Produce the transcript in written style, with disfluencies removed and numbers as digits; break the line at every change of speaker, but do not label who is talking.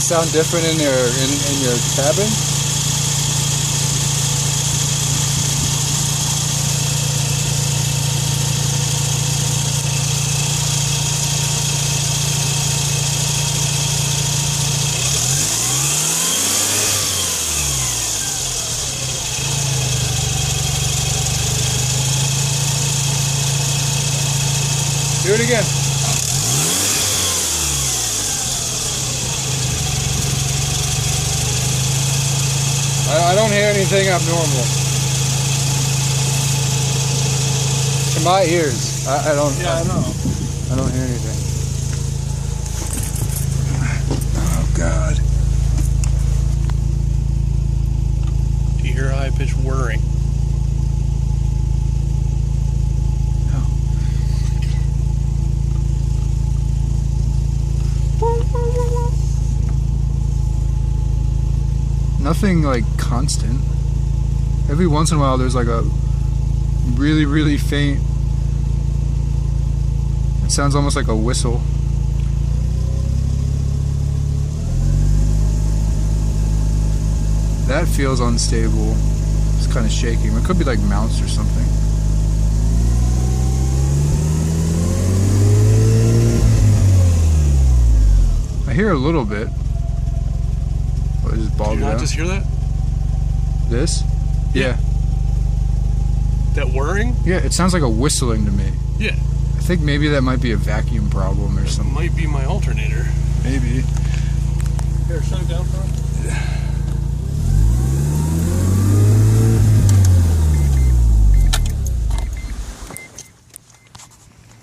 sound different in your cabin? Do it again. I don't hear anything abnormal. To my ears, I don't.
Yeah, I know.
I don't hear anything. Oh God.
Do you hear high-pitched whirring?
Nothing like constant. Every once in a while there's like a really, really faint. It sounds almost like a whistle. That feels unstable. It's kind of shaking. It could be like mounts or something. I hear a little bit. What, is it bogged
Did you not
down?
just hear that?
This? Yeah.
That whirring?
Yeah, it sounds like a whistling to me.
Yeah.
I think maybe that might be a vacuum problem or
It
something.
might be my alternator.
Maybe.
Here, shut it down for me.